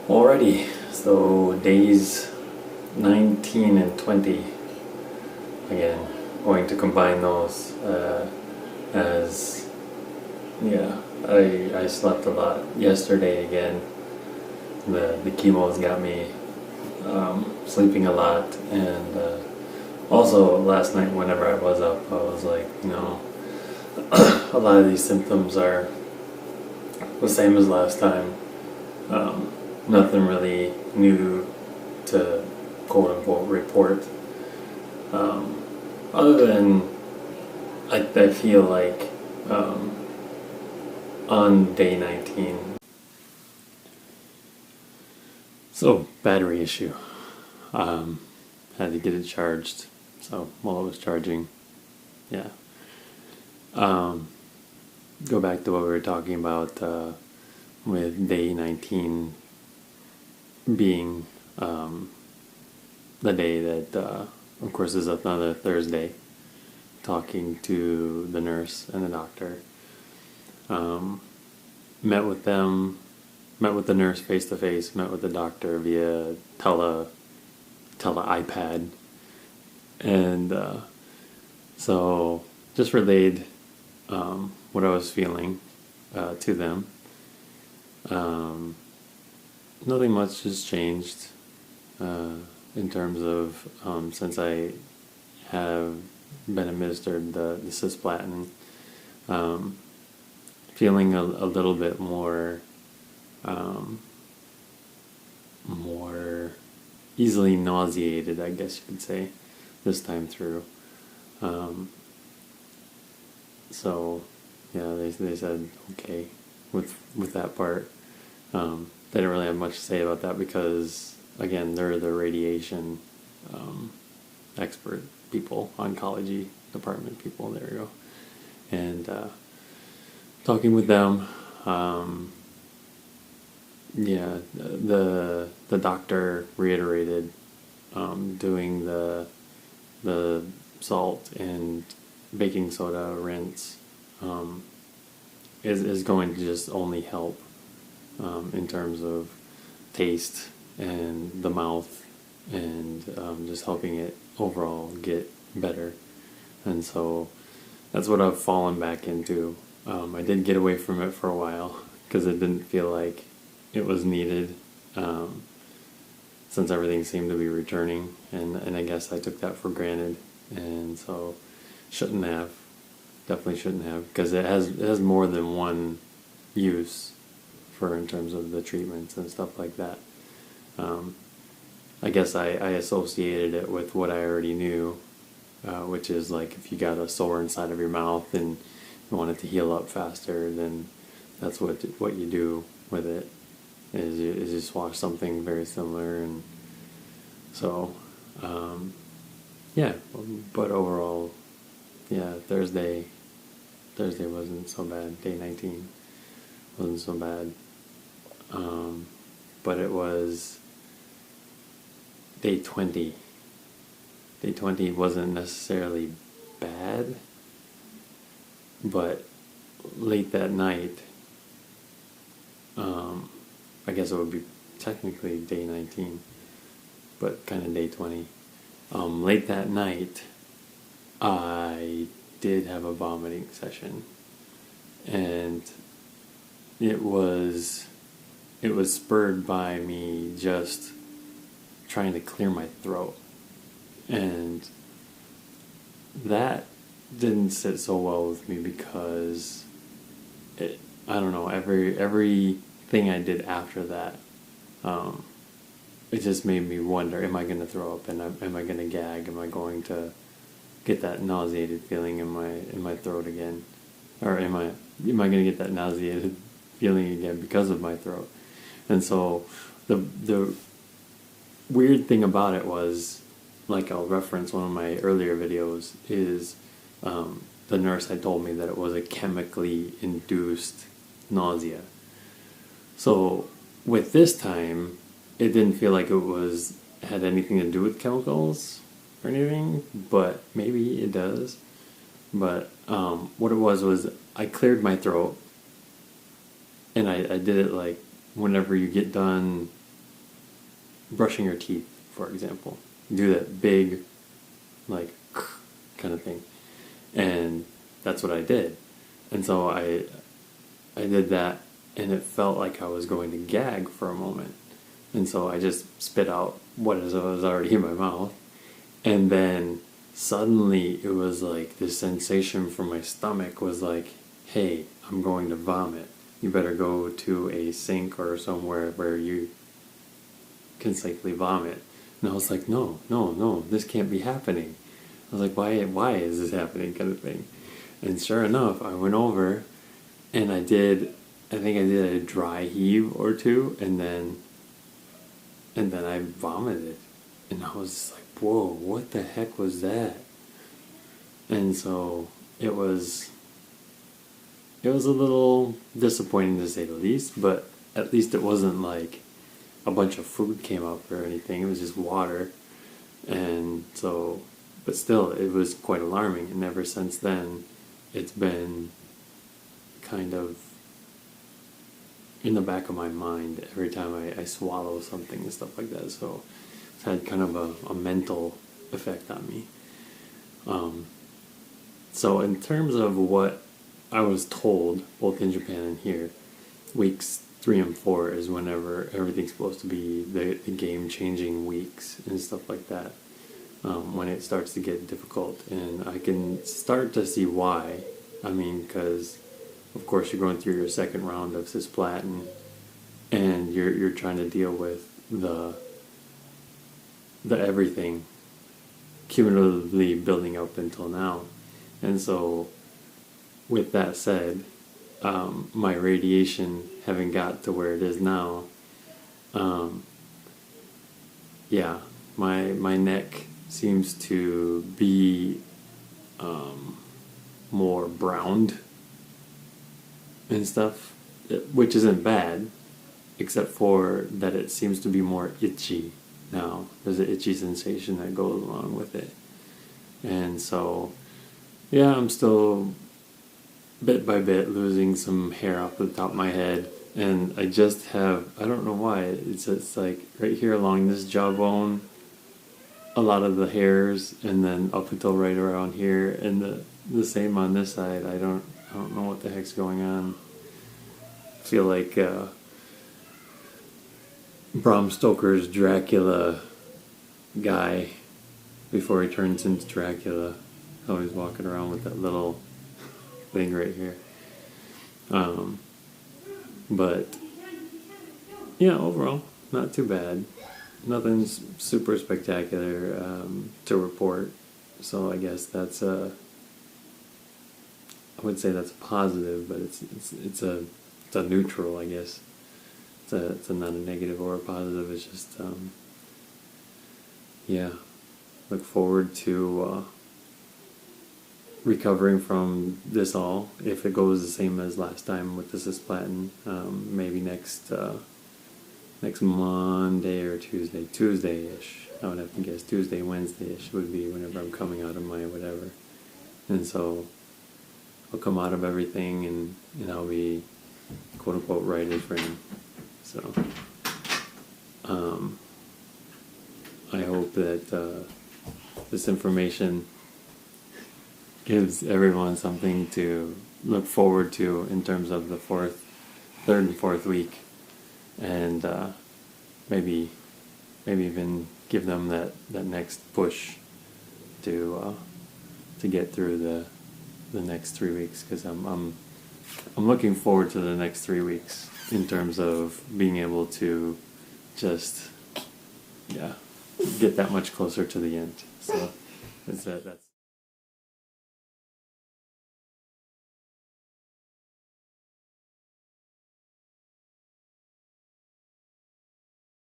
Alrighty, so days 19 and 20, again, going to combine those as, yeah, I slept a lot yesterday again. The chemo's got me sleeping a lot, and also last night whenever I was up, I was like, a lot of these symptoms are the same as last time. Nothing really new to quote-unquote report, other than I feel like on day 19, so battery issue, had to get it charged, so while it was charging, yeah, go back to what we were talking about with day 19 being the day that, of course, is another Thursday, talking to the nurse and the doctor. Met with the nurse face to face, met with the doctor via tele iPad, and so just relayed what I was feeling to them. Nothing much has changed in terms of since I have been administered the cisplatin. Feeling a little bit more easily nauseated, I guess you could say, this time through. So yeah, they said okay with that part. They didn't really have much to say about that because, again, they're the radiation expert people, oncology department people. There we go. And talking with them, yeah, the doctor reiterated doing the salt and baking soda rinse is going to just only help in terms of taste and the mouth, and just helping it overall get better. And so that's what I've fallen back into. I did get away from it for a while because it didn't feel like it was needed, since everything seemed to be returning, and I guess I took that for granted, and so definitely shouldn't have, because it has more than one use for in terms of the treatments and stuff like that. I guess I associated it with what I already knew, which is like if you got a sore inside of your mouth and you want it to heal up faster, then that's what you do with it, is you just wash something very similar. And so yeah, but overall, yeah, Thursday wasn't so bad. Day 19 wasn't so bad, but it was day 20. Day 20 wasn't necessarily bad, but late that night, I guess it would be technically day 19, but kind of day 20. Late that night, I did have a vomiting session, and it was spurred by me just trying to clear my throat, and that didn't sit so well with me because I don't know, everything I did after that, it just made me wonder, am I going to throw up, and am I going to gag, am I going to get that nauseated feeling in my throat again, or am I going to get that nauseated feeling again because of my throat? And so the weird thing about it was, like I'll reference one of my earlier videos, is the nurse had told me that it was a chemically induced nausea. So with this time, it didn't feel like it had anything to do with chemicals or anything, but maybe it does. But what it was I cleared my throat, and I did it like whenever you get done brushing your teeth, for example. You do that big, like, kind of thing. And that's what I did. And so I did that, and it felt like I was going to gag for a moment. And so I just spit out what was already in my mouth. And then suddenly it was like this sensation from my stomach was like, hey, I'm going to vomit. You better go to a sink or somewhere where you can safely vomit. And I was like, no, this can't be happening. I was like, why is this happening, kind of thing. And sure enough, I went over and I think I did a dry heave or two, and then I vomited. And I was just like, whoa, what the heck was that? And so it was a little disappointing to say the least, but at least it wasn't like a bunch of food came up or anything. It was just water. And so, but still, it was quite alarming. And ever since then, it's been kind of in the back of my mind every time I swallow something and stuff like that. So it's had kind of a mental effect on me. So in terms of what I was told, both in Japan and here, weeks 3 and 4 is whenever everything's supposed to be the game-changing weeks and stuff like that, when it starts to get difficult. And I can start to see why. I mean, because of course you're going through your second round of cisplatin, and you're trying to deal with the everything cumulatively building up until now. And so, with that said, my radiation having got to where it is now, my neck seems to be more browned and stuff, which isn't bad, except for that it seems to be more itchy now. There's an itchy sensation that goes along with it. And so, yeah, I'm still bit by bit losing some hair off the top of my head, and I just have, I don't know why, it's like right here along this jawbone, a lot of the hairs, and then up until right around here, and the same on this side. I don't know what the heck's going on. I feel like Bram Stoker's Dracula guy before he turns into Dracula. Always walking around with that little thing right here. But yeah, overall, not too bad. Nothing's super spectacular to report. So I guess that's I would say that's a positive, but it's a neutral, I guess. It's not a negative or a positive. It's just look forward to recovering from this all, if it goes the same as last time with the cisplatin. Maybe next Monday or Tuesday-ish. I would have to guess Tuesday, Wednesday-ish would be whenever I'm coming out of my whatever. And so I'll come out of everything and I'll be quote-unquote right as rain. So I hope that this information gives everyone something to look forward to in terms of the third and fourth week, and maybe even give them that next push to get through the next 3 weeks, because I'm looking forward to the next 3 weeks in terms of being able to just get that much closer to the end. So that's